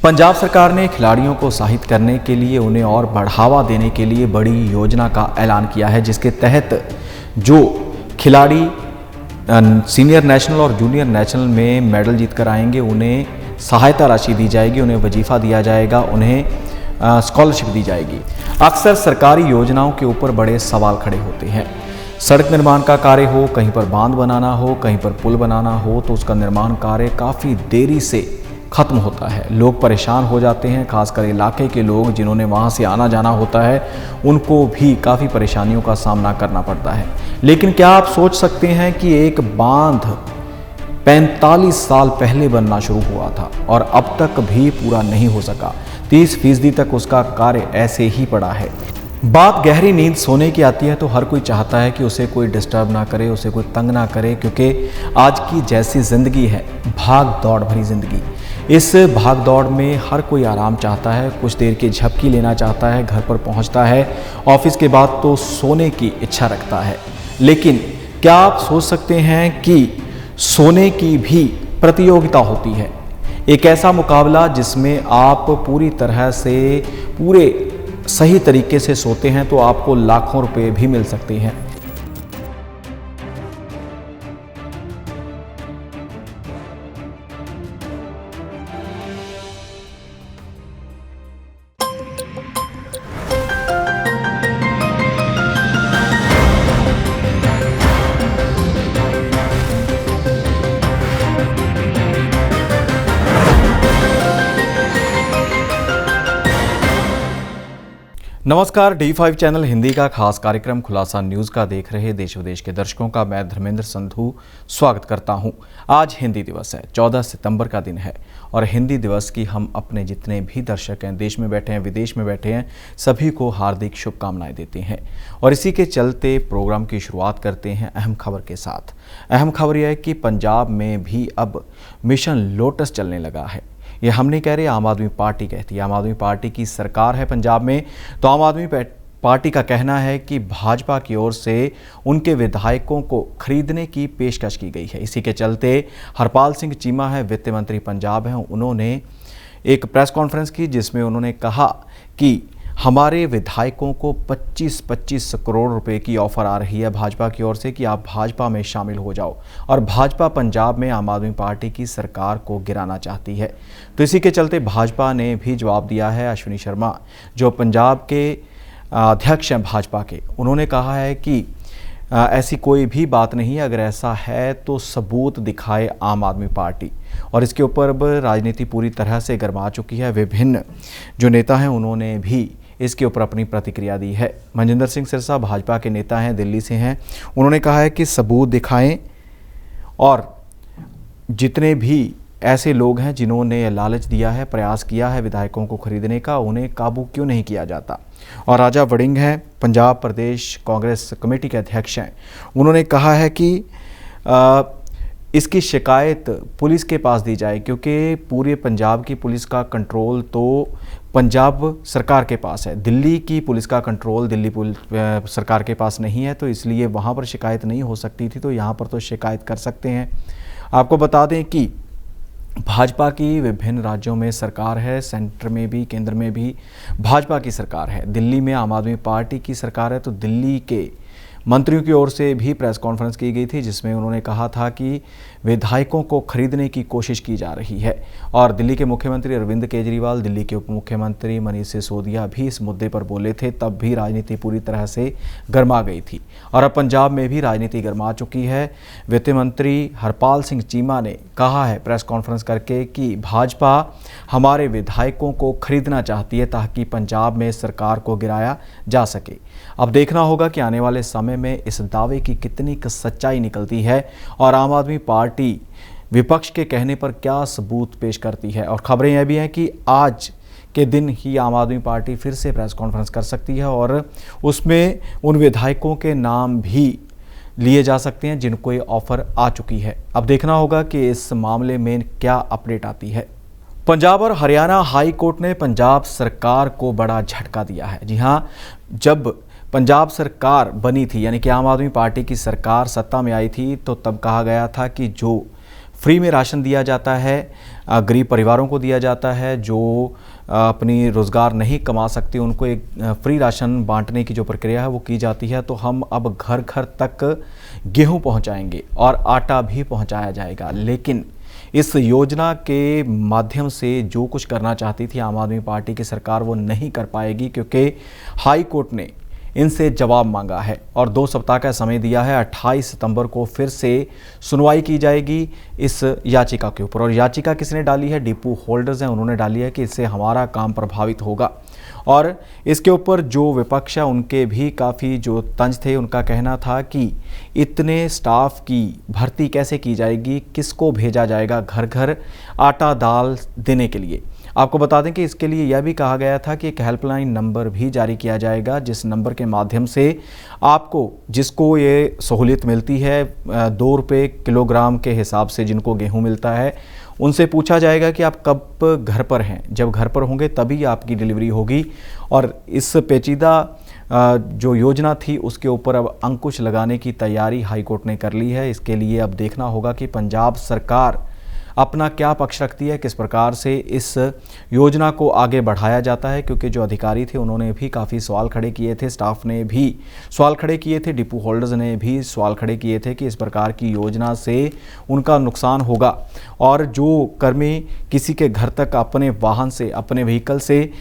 पंजाब सरकार ने खिलाड़ियों को उत्साहित करने के लिए, उन्हें और बढ़ावा देने के लिए बड़ी योजना का ऐलान किया है, जिसके तहत जो खिलाड़ी सीनियर नेशनल और जूनियर नेशनल में मेडल जीत कर आएंगे उन्हें सहायता राशि दी जाएगी, उन्हें वजीफ़ा दिया जाएगा, उन्हें स्कॉलरशिप दी जाएगी। अक्सर सरकारी योजनाओं के ऊपर बड़े सवाल खड़े होते हैं। सड़क निर्माण का कार्य हो, कहीं पर बांध बनाना हो, कहीं पर पुल बनाना हो, तो उसका निर्माण कार्य काफ़ी देरी से ख़त्म होता है। लोग परेशान हो जाते हैं, खासकर इलाके के लोग जिन्होंने वहाँ से आना जाना होता है, उनको भी काफ़ी परेशानियों का सामना करना पड़ता है। लेकिन क्या आप सोच सकते हैं कि एक बांध 45 साल पहले बनना शुरू हुआ था और अब तक भी पूरा नहीं हो सका। 30% तक उसका कार्य ऐसे ही पड़ा है। बात गहरी नींद सोने की आती है तो हर कोई चाहता है कि उसे कोई डिस्टर्ब ना करे, उसे कोई तंग ना करे, क्योंकि आज की जैसी ज़िंदगी है, भाग दौड़ भरी ज़िंदगी, इस भाग दौड़ में हर कोई आराम चाहता है, कुछ देर की झपकी लेना चाहता है, घर पर पहुंचता है, ऑफिस के बाद तो सोने की इच्छा रखता है। लेकिन क्या आप सोच सकते हैं कि सोने की भी प्रतियोगिता होती है, एक ऐसा मुकाबला जिसमें आप पूरी तरह से पूरे सही तरीके से सोते हैं तो आपको लाखों रुपए भी मिल सकते हैं। नमस्कार, D5 चैनल हिंदी का खास कार्यक्रम खुलासा न्यूज़ का देख रहे देश विदेश के दर्शकों का मैं धर्मेंद्र संधू स्वागत करता हूं। आज हिंदी दिवस है, 14 सितंबर का दिन है और हिंदी दिवस की हम अपने जितने भी दर्शक हैं, देश में बैठे हैं, विदेश में बैठे हैं, सभी को हार्दिक शुभकामनाएं देते हैं। और इसी के चलते प्रोग्राम की शुरुआत करते हैं अहम खबर के साथ। अहम खबर यह है कि पंजाब में भी अब मिशन लोटस चलने लगा है। ये हम नहीं कह रहे, आम आदमी पार्टी कहती है। आम आदमी पार्टी की सरकार है पंजाब में, तो आम आदमी पार्टी का कहना है कि भाजपा की ओर से उनके विधायकों को खरीदने की पेशकश की गई है। इसी के चलते हरपाल सिंह चीमा है, वित्त मंत्री पंजाब हैं, उन्होंने एक प्रेस कॉन्फ्रेंस की जिसमें उन्होंने कहा कि हमारे विधायकों को 25-25 करोड़ रुपए की ऑफर आ रही है भाजपा की ओर से कि आप भाजपा में शामिल हो जाओ, और भाजपा पंजाब में आम आदमी पार्टी की सरकार को गिराना चाहती है। तो इसी के चलते भाजपा ने भी जवाब दिया है। अश्विनी शर्मा जो पंजाब के अध्यक्ष हैं भाजपा के, उन्होंने कहा है कि ऐसी कोई भी बात नहीं है, अगर ऐसा है तो सबूत दिखाए आम आदमी पार्टी। और इसके ऊपर अब राजनीति पूरी तरह से गर्मा चुकी है। विभिन्न जो नेता हैं उन्होंने भी इसके ऊपर अपनी प्रतिक्रिया दी है। मनजिंदर सिंह सिरसा भाजपा के नेता हैं, दिल्ली से हैं, उन्होंने कहा है कि सबूत दिखाएं और जितने भी ऐसे लोग हैं जिन्होंने लालच दिया है, प्रयास किया है विधायकों को खरीदने का, उन्हें काबू क्यों नहीं किया जाता। और राजा वड़िंग हैं, पंजाब प्रदेश कांग्रेस कमेटी के अध्यक्ष हैं, उन्होंने कहा है कि इसकी शिकायत पुलिस के पास दी जाए, क्योंकि पूरे पंजाब की पुलिस का कंट्रोल तो पंजाब सरकार के पास है, दिल्ली की पुलिस का कंट्रोल दिल्ली सरकार के पास नहीं है, तो इसलिए वहाँ पर शिकायत नहीं हो सकती थी, तो यहाँ पर तो शिकायत कर सकते हैं। आपको बता दें कि भाजपा की विभिन्न राज्यों में सरकार है, सेंटर में भी, केंद्र में भी भाजपा की सरकार है। दिल्ली में आम आदमी पार्टी की सरकार है, तो दिल्ली के मंत्रियों की ओर से भी प्रेस कॉन्फ्रेंस की गई थी जिसमें उन्होंने कहा था कि विधायकों को खरीदने की कोशिश की जा रही है। और दिल्ली के मुख्यमंत्री अरविंद केजरीवाल, दिल्ली के उप मुख्यमंत्री मनीष सिसोदिया भी इस मुद्दे पर बोले थे, तब भी राजनीति पूरी तरह से गर्मा गई थी। और अब पंजाब में भी राजनीति गर्मा चुकी है। वित्त मंत्री हरपाल सिंह चीमा ने कहा है प्रेस कॉन्फ्रेंस करके कि भाजपा हमारे विधायकों को खरीदना चाहती है ताकि पंजाब में सरकार को गिराया जा सके। अब देखना होगा कि आने वाले समय में इस दावे की कितनी सच्चाई निकलती है और आम आदमी पार्टी विपक्ष के कहने पर क्या सबूत पेश करती है। और खबरें यह भी हैं कि आज के दिन ही आम आदमी पार्टी फिर से प्रेस कॉन्फ्रेंस कर सकती है और उसमें उन विधायकों के नाम भी लिए जा सकते हैं जिनको ये ऑफर आ चुकी है। अब देखना होगा कि इस मामले में क्या अपडेट आती है। पंजाब और हरियाणा हाई कोर्ट ने पंजाब सरकार को बड़ा झटका दिया है। जी हाँ, जब पंजाब सरकार बनी थी, यानी कि आम आदमी पार्टी की सरकार सत्ता में आई थी, तो तब कहा गया था कि जो फ्री में राशन दिया जाता है, गरीब परिवारों को दिया जाता है, जो अपनी रोज़गार नहीं कमा सकते उनको एक फ्री राशन बांटने की जो प्रक्रिया है वो की जाती है। तो हम अब घर घर तक गेहूं पहुंचाएंगे और आटा भी पहुंचाया जाएगा। लेकिन इस योजना के माध्यम से जो कुछ करना चाहती थी आम आदमी पार्टी की सरकार वो नहीं कर पाएगी, क्योंकि हाई कोर्ट ने इनसे जवाब मांगा है और 2 सप्ताह का समय दिया है। 28 सितंबर को फिर से सुनवाई की जाएगी इस याचिका के ऊपर। और याचिका किसने डाली है? डिपो होल्डर्स हैं, उन्होंने डाली है कि इससे हमारा काम प्रभावित होगा। और इसके ऊपर जो विपक्ष है उनके भी काफ़ी जो तंज थे, उनका कहना था कि इतने स्टाफ की भर्ती कैसे की जाएगी, किसको भेजा जाएगा घर घर आटा दाल देने के लिए। आपको बता दें कि इसके लिए यह भी कहा गया था कि एक हेल्पलाइन नंबर भी जारी किया जाएगा, जिस नंबर के माध्यम से आपको, जिसको ये सहूलियत मिलती है 2 रुपये किलोग्राम के हिसाब से जिनको गेहूं मिलता है, उनसे पूछा जाएगा कि आप कब घर पर हैं। जब घर पर होंगे तभी आपकी डिलीवरी होगी। और इस पेचीदा जो योजना थी उसके ऊपर अब अंकुश लगाने की तैयारी हाईकोर्ट ने कर ली है। इसके लिए अब देखना होगा कि पंजाब सरकार अपना क्या पक्ष रखती है, किस प्रकार से इस योजना को आगे बढ़ाया जाता है, क्योंकि जो अधिकारी थे उन्होंने भी काफ़ी सवाल खड़े किए थे, स्टाफ ने भी सवाल खड़े किए थे, डिपो होल्डर्स ने भी सवाल खड़े किए थे कि इस प्रकार की योजना से उनका नुकसान होगा और जो कर्मी किसी के घर तक अपने वाहन से, अपने व्हीकल से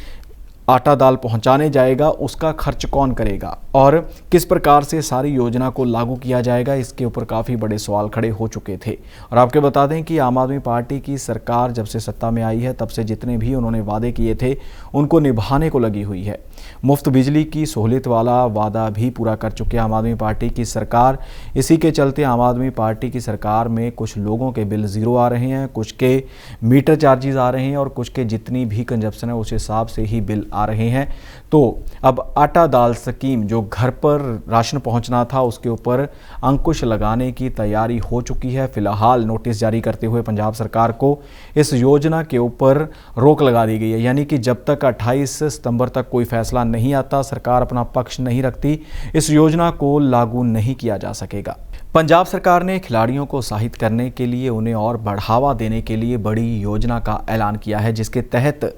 आटा दाल पहुंचाने जाएगा उसका खर्च कौन करेगा और किस प्रकार से सारी योजना को लागू किया जाएगा, इसके ऊपर काफ़ी बड़े सवाल खड़े हो चुके थे। और आपके बता दें कि आम आदमी पार्टी की सरकार जब से सत्ता में आई है तब से जितने भी उन्होंने वादे किए थे उनको निभाने को लगी हुई है। मुफ्त बिजली की सहूलियत वाला वादा भी पूरा कर चुके आम आदमी पार्टी की सरकार। इसी के चलते आम आदमी पार्टी की सरकार में कुछ लोगों के बिल ज़ीरो आ रहे हैं, कुछ के मीटर चार्जेस आ रहे हैं और कुछ के जितनी भी कंजप्शन है उस हिसाब से ही बिल आ रहे हैं। तो अब आटा दाल स्कीम जो घर पर राशन पहुंचना था उसके ऊपर अंकुश लगाने की तैयारी हो चुकी है। फिलहाल नोटिस जारी करते हुए पंजाब सरकार को इस योजना के ऊपर रोक लगा दी गई है, यानी कि जब तक 28 सितंबर तक कोई फैसला नहीं आता, सरकार अपना पक्ष नहीं रखती, इस योजना को लागू नहीं किया जा सकेगा। पंजाब सरकार ने खिलाड़ियों को उत्साहित करने के लिए, उन्हें और बढ़ावा देने के लिए बड़ी योजना का ऐलान किया है, जिसके तहत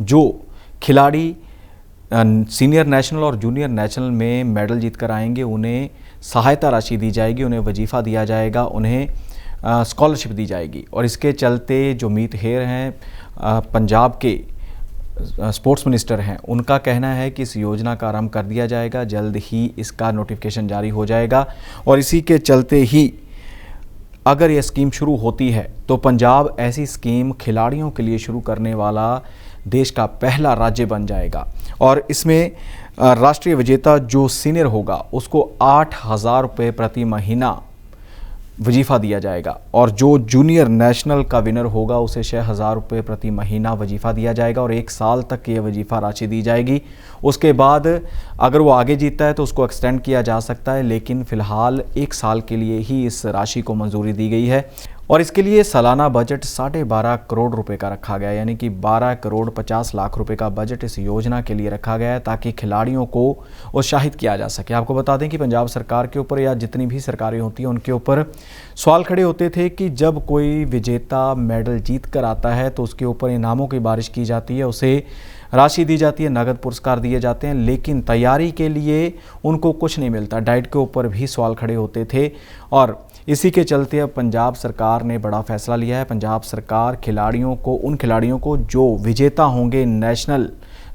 जो खिलाड़ी सीनियर नेशनल और जूनियर नेशनल में मेडल जीत कर आएंगे उन्हें सहायता राशि दी जाएगी, उन्हें वजीफ़ा दिया जाएगा, उन्हें स्कॉलरशिप दी जाएगी। और इसके चलते जो मीत हेर हैं पंजाब के स्पोर्ट्स मिनिस्टर हैं, उनका कहना है कि इस योजना का आरंभ कर दिया जाएगा, जल्द ही इसका नोटिफिकेशन जारी हो जाएगा। और इसी के चलते ही अगर ये स्कीम शुरू होती है तो पंजाब ऐसी स्कीम खिलाड़ियों के लिए शुरू करने वाला देश का पहला राज्य बन जाएगा। और इसमें राष्ट्रीय विजेता जो सीनियर होगा उसको 8,000 रुपये प्रति महीना वजीफ़ा दिया जाएगा और जो जूनियर नेशनल का विनर होगा उसे 6,000 रुपये प्रति महीना वजीफ़ा दिया जाएगा और 1 साल तक ये वजीफ़ा राशि दी जाएगी। उसके बाद अगर वो आगे जीतता है तो उसको एक्सटेंड किया जा सकता है, लेकिन फ़िलहाल 1 साल के लिए ही इस राशि को मंजूरी दी गई है। और इसके लिए सालाना बजट 12.5 करोड़ रुपए का रखा गया, यानी कि 12 करोड़ 50 लाख रुपए का बजट इस योजना के लिए रखा गया है ताकि खिलाड़ियों को उत्साहित किया जा सके। आपको बता दें कि पंजाब सरकार के ऊपर या जितनी भी सरकारें होती हैं उनके ऊपर सवाल खड़े होते थे कि जब कोई विजेता मेडल जीत कर आता है तो उसके ऊपर इनामों की बारिश की जाती है, उसे राशि दी जाती है, नगद पुरस्कार दिए जाते हैं, लेकिन तैयारी के लिए उनको कुछ नहीं मिलता। डाइट के ऊपर भी सवाल खड़े होते थे और इसी के चलते अब पंजाब सरकार ने बड़ा फैसला लिया है। पंजाब सरकार खिलाड़ियों को, उन खिलाड़ियों को जो विजेता होंगे नेशनल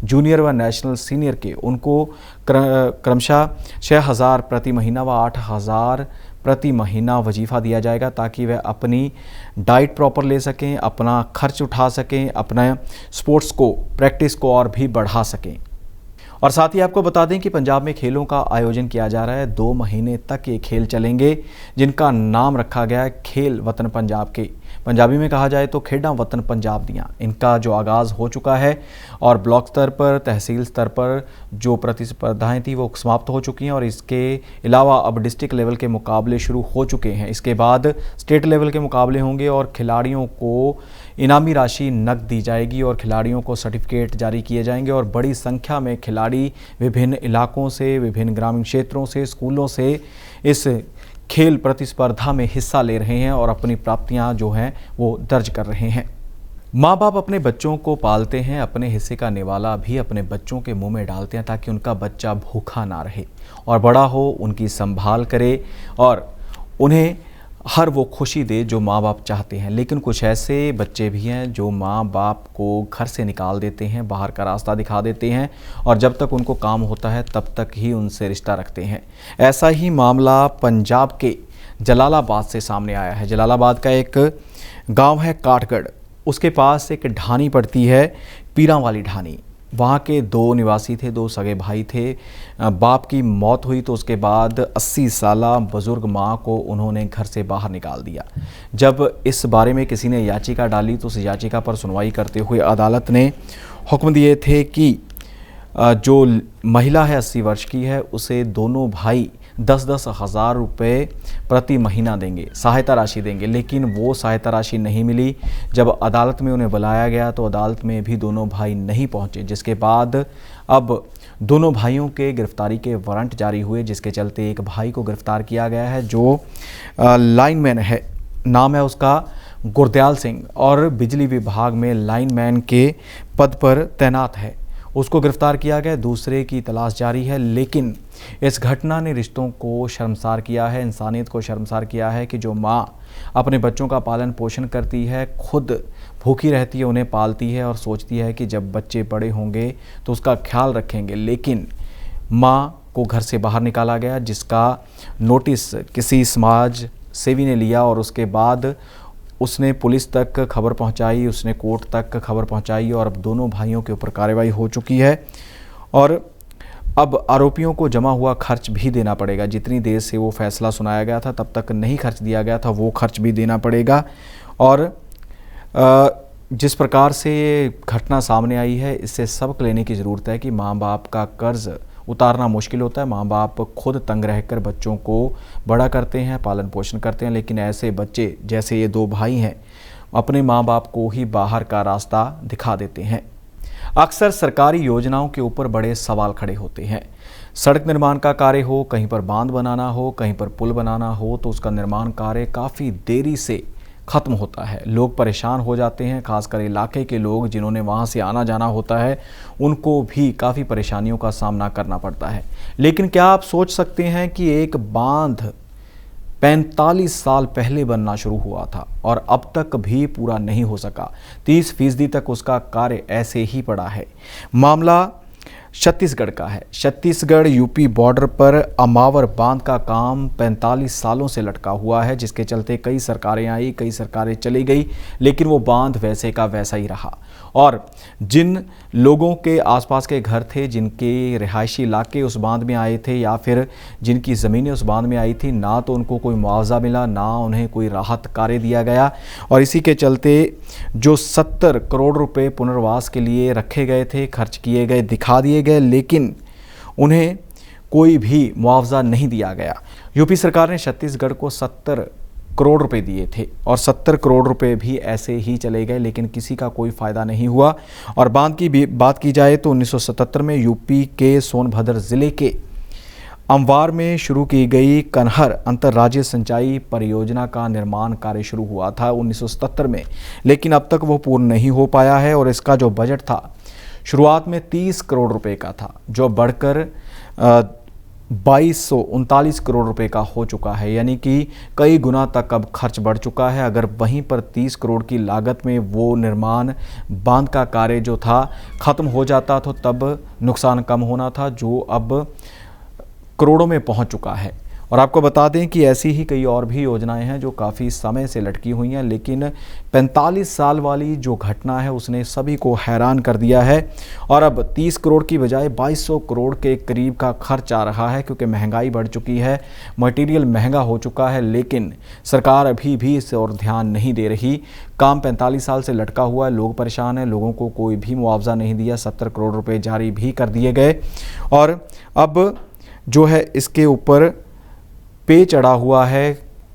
जूनियर व नेशनल सीनियर के, उनको क्रमशः 6,000 प्रति महीना व 8,000 प्रति महीना वजीफ़ा दिया जाएगा ताकि वह अपनी डाइट प्रॉपर ले सकें, अपना खर्च उठा सकें, अपना स्पोर्ट्स को, प्रैक्टिस को और भी बढ़ा सकें। और साथ ही आपको बता दें कि पंजाब में खेलों का आयोजन किया जा रहा है। 2 महीने तक ये खेल चलेंगे जिनका नाम रखा गया है खेल वतन पंजाब के। पंजाबी में कहा जाए तो खेड़ा वतन पंजाब दियाँ। इनका जो आगाज़ हो चुका है और ब्लॉक स्तर पर, तहसील स्तर पर जो प्रतिस्पर्धाएं थी वो समाप्त हो चुकी हैं और इसके अलावा अब डिस्ट्रिक्ट लेवल के मुकाबले शुरू हो चुके हैं। इसके बाद स्टेट लेवल के मुकाबले होंगे और खिलाड़ियों को इनामी राशि नकद दी जाएगी और खिलाड़ियों को सर्टिफिकेट जारी किए जाएंगे और बड़ी संख्या में खिलाड़ी विभिन्न इलाकों से, विभिन्न ग्रामीण क्षेत्रों से, स्कूलों से इस खेल प्रतिस्पर्धा में हिस्सा ले रहे हैं और अपनी प्राप्तियां जो हैं वो दर्ज कर रहे हैं। माँ बाप अपने बच्चों को पालते हैं, अपने हिस्से का निवाला भी अपने बच्चों के मुंह में डालते हैं ताकि उनका बच्चा भूखा ना रहे और बड़ा हो, उनकी संभाल करे और उन्हें हर वो खुशी दे जो माँ बाप चाहते हैं। लेकिन कुछ ऐसे बच्चे भी हैं जो माँ बाप को घर से निकाल देते हैं, बाहर का रास्ता दिखा देते हैं और जब तक उनको काम होता है तब तक ही उनसे रिश्ता रखते हैं। ऐसा ही मामला पंजाब के जलालाबाद से सामने आया है। जलालाबाद का एक गांव है काठगढ़, उसके पास एक ढानी पड़ती है, पीरा वाली ढानी। वहाँ के दो निवासी थे, दो सगे भाई थे। बाप की मौत हुई तो उसके बाद 80 साला बुजुर्ग माँ को उन्होंने घर से बाहर निकाल दिया। जब इस बारे में किसी ने याचिका डाली तो उस याचिका पर सुनवाई करते हुए अदालत ने हुक्म दिए थे कि जो महिला है 80 वर्ष की है, उसे दोनों भाई 10-10 हज़ार रुपये प्रति महीना देंगे, सहायता राशि देंगे। लेकिन वो सहायता राशि नहीं मिली। जब अदालत में उन्हें बुलाया गया तो अदालत में भी दोनों भाई नहीं पहुंचे, जिसके बाद अब दोनों भाइयों के गिरफ्तारी के वारंट जारी हुए, जिसके चलते एक भाई को गिरफ्तार किया गया है जो लाइनमैन है, नाम है उसका गुरदयाल सिंह और बिजली विभाग में लाइनमैन के पद पर तैनात है। उसको गिरफ्तार किया गया, दूसरे की तलाश जारी है। लेकिन इस घटना ने रिश्तों को शर्मसार किया है, इंसानियत को शर्मसार किया है कि जो माँ अपने बच्चों का पालन पोषण करती है, खुद भूखी रहती है, उन्हें पालती है और सोचती है कि जब बच्चे बड़े होंगे तो उसका ख्याल रखेंगे, लेकिन माँ को घर से बाहर निकाला गया, जिसका नोटिस किसी समाज सेवी ने लिया और उसके बाद उसने पुलिस तक खबर पहुंचाई, उसने कोर्ट तक खबर पहुंचाई और अब दोनों भाइयों के ऊपर कार्रवाई हो चुकी है और अब आरोपियों को जमा हुआ खर्च भी देना पड़ेगा। जितनी देर से वो फैसला सुनाया गया था तब तक नहीं खर्च दिया गया था, वो खर्च भी देना पड़ेगा। और जिस प्रकार से ये घटना सामने आई है, इससे सबक लेने की ज़रूरत है कि माँ बाप का कर्ज उतारना मुश्किल होता है। माँ बाप खुद तंग रहकर बच्चों को बड़ा करते हैं, पालन पोषण करते हैं, लेकिन ऐसे बच्चे जैसे ये दो भाई हैं अपने माँ बाप को ही बाहर का रास्ता दिखा देते हैं। अक्सर सरकारी योजनाओं के ऊपर बड़े सवाल खड़े होते हैं। सड़क निर्माण का कार्य हो, कहीं पर बांध बनाना हो, कहीं पर पुल बनाना हो, तो उसका निर्माण कार्य काफ़ी देरी से ख़त्म होता है। लोग परेशान हो जाते हैं, खासकर इलाके के लोग जिन्होंने वहाँ से आना जाना होता है, उनको भी काफ़ी परेशानियों का सामना करना पड़ता है। लेकिन क्या आप सोच सकते हैं कि एक बांध 45 साल पहले बनना शुरू हुआ था और अब तक भी पूरा नहीं हो सका। 30% तक उसका कार्य ऐसे ही पड़ा है। मामला छत्तीसगढ़ का है। छत्तीसगढ़ यूपी बॉर्डर पर अमावर बांध का काम 45 सालों से लटका हुआ है, जिसके चलते कई सरकारें आई, कई सरकारें चली गई, लेकिन वो बांध वैसे का वैसा ही रहा। और जिन लोगों के आसपास के घर थे, जिनके रिहायशी इलाके उस बांध में आए थे या फिर जिनकी ज़मीनें उस बांध में आई थी, ना तो उनको कोई मुआवजा मिला, ना उन्हें कोई राहत कार्य दिया गया। और इसी के चलते जो 70 करोड़ रुपए पुनर्वास के लिए रखे गए थे, खर्च किए गए, दिखा दिए गए, लेकिन उन्हें कोई भी मुआवजा नहीं दिया गया। यूपी सरकार ने छत्तीसगढ़ को 70 करोड़ रुपए दिए थे और 70 करोड़ रुपए भी ऐसे ही चले गए, लेकिन किसी का कोई फ़ायदा नहीं हुआ। और बांध की भी बात की जाए तो 1977 में यूपी के सोनभद्र ज़िले के अमवार में शुरू की गई कनहर अंतर्राज्यीय सिंचाई परियोजना का निर्माण कार्य शुरू हुआ था 1977 में, लेकिन अब तक वो पूर्ण नहीं हो पाया है। और इसका जो बजट था शुरुआत में 30 करोड़ रुपए का था, जो बढ़कर 2239 करोड़ रुपए का हो चुका है, यानी कि कई गुना तक अब खर्च बढ़ चुका है। अगर वहीं पर 30 करोड़ की लागत में वो निर्माण बांध का कार्य जो था ख़त्म हो जाता तो तब नुकसान कम होना था, जो अब करोड़ों में पहुंच चुका है। और आपको बता दें कि ऐसी ही कई और भी योजनाएं हैं जो काफ़ी समय से लटकी हुई हैं, लेकिन 45 साल वाली जो घटना है उसने सभी को हैरान कर दिया है। और अब 30 करोड़ की बजाय 2200 करोड़ के करीब का खर्च आ रहा है, क्योंकि महंगाई बढ़ चुकी है, मटेरियल महंगा हो चुका है, लेकिन सरकार अभी भी इस और ध्यान नहीं दे रही। काम 45 साल से लटका हुआ है, लोग परेशान हैं, लोगों को कोई भी मुआवजा नहीं दिया, 70 करोड़ रुपये जारी भी कर दिए गए। और अब जो है इसके ऊपर पे चढ़ा हुआ है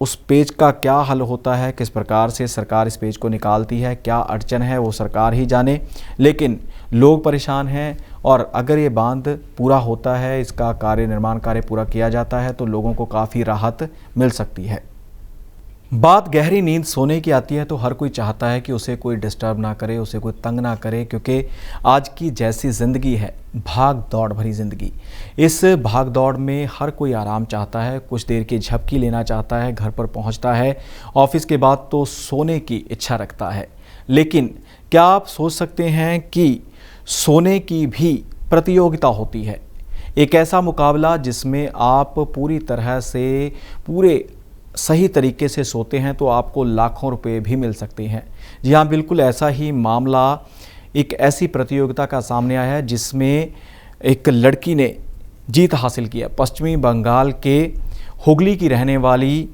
उस पेज का क्या हल होता है, किस प्रकार से सरकार इस पेज को निकालती है, क्या अड़चन है वो सरकार ही जाने, लेकिन लोग परेशान हैं। और अगर ये बांध पूरा होता है, इसका निर्माण कार्य पूरा किया जाता है तो लोगों को काफ़ी राहत मिल सकती है। बात गहरी नींद सोने की आती है तो हर कोई चाहता है कि उसे कोई डिस्टर्ब ना करे, उसे कोई तंग ना करे, क्योंकि आज की जैसी ज़िंदगी है, भाग दौड़ भरी ज़िंदगी, इस भाग दौड़ में हर कोई आराम चाहता है, कुछ देर की झपकी लेना चाहता है, घर पर पहुंचता है ऑफिस के बाद तो सोने की इच्छा रखता है। लेकिन क्या आप सोच सकते हैं कि सोने की भी प्रतियोगिता होती है, एक ऐसा मुकाबला जिसमें आप पूरी तरह से पूरे सही तरीके से सोते हैं तो आपको लाखों रुपए भी मिल सकते हैं। जी हाँ, बिल्कुल ऐसा ही मामला एक ऐसी प्रतियोगिता का सामने आया है जिसमें एक लड़की ने जीत हासिल किया। पश्चिमी बंगाल के हुगली की रहने वाली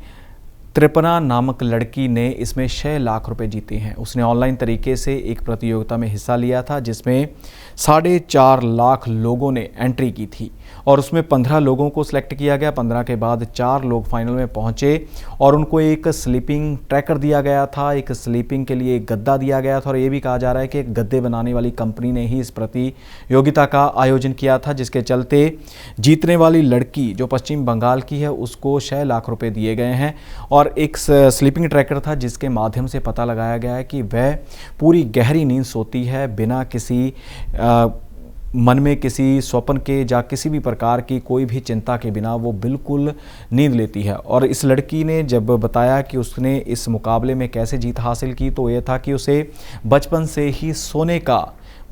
त्रिपना नामक लड़की ने इसमें 6 लाख रुपए जीते हैं। उसने ऑनलाइन तरीके से एक प्रतियोगिता में हिस्सा लिया था जिसमें 4.5 लाख लोगों ने एंट्री की थी और उसमें 15 लोगों को सिलेक्ट किया गया। 15 के बाद 4 लोग फाइनल में पहुंचे और उनको एक स्लीपिंग ट्रैकर दिया गया था, एक स्लीपिंग के लिए एक गद्दा दिया गया था और ये भी कहा जा रहा है कि एक गद्दे बनाने वाली कंपनी ने ही इस प्रतियोगिता का आयोजन किया था, जिसके चलते जीतने वाली लड़की जो पश्चिम बंगाल की है उसको 6 लाख रुपये दिए गए हैं। और एक स्लीपिंग ट्रैकर था जिसके माध्यम से पता लगाया गया है कि वह पूरी गहरी नींद सोती है, बिना किसी मन में किसी स्वप्न के या किसी भी प्रकार की कोई भी चिंता के बिना वो बिल्कुल नींद लेती है। और इस लड़की ने जब बताया कि उसने इस मुकाबले में कैसे जीत हासिल की तो ये था कि उसे बचपन से ही सोने का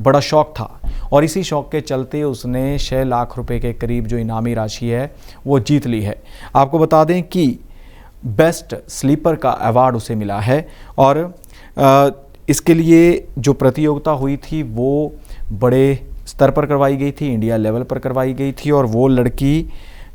बड़ा शौक़ था और इसी शौक़ के चलते उसने 6 लाख रुपए के करीब जो इनामी राशि है वो जीत ली है। आपको बता दें कि बेस्ट स्लीपर का अवार्ड उसे मिला है और इसके लिए जो प्रतियोगिता हुई थी वो बड़े स्तर पर करवाई गई थी, इंडिया लेवल पर करवाई गई थी और वो लड़की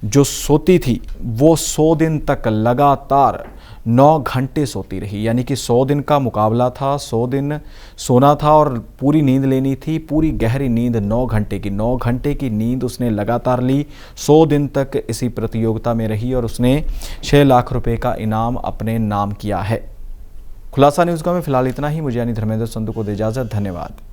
जो सोती थी वो 100 दिन तक लगातार 9 घंटे सोती रही। यानी कि 100 दिन का मुकाबला था, 100 दिन सोना था और पूरी नींद लेनी थी, पूरी गहरी नींद 9 घंटे की। 9 घंटे की नींद उसने लगातार ली, 100 दिन तक इसी प्रतियोगिता में रही और उसने 6 लाख रुपए का इनाम अपने नाम किया है। खुलासा न्यूज़ का में फिलहाल इतना ही। मुझे यानी धर्मेंद्र संधू को दे इजाज़त। धन्यवाद।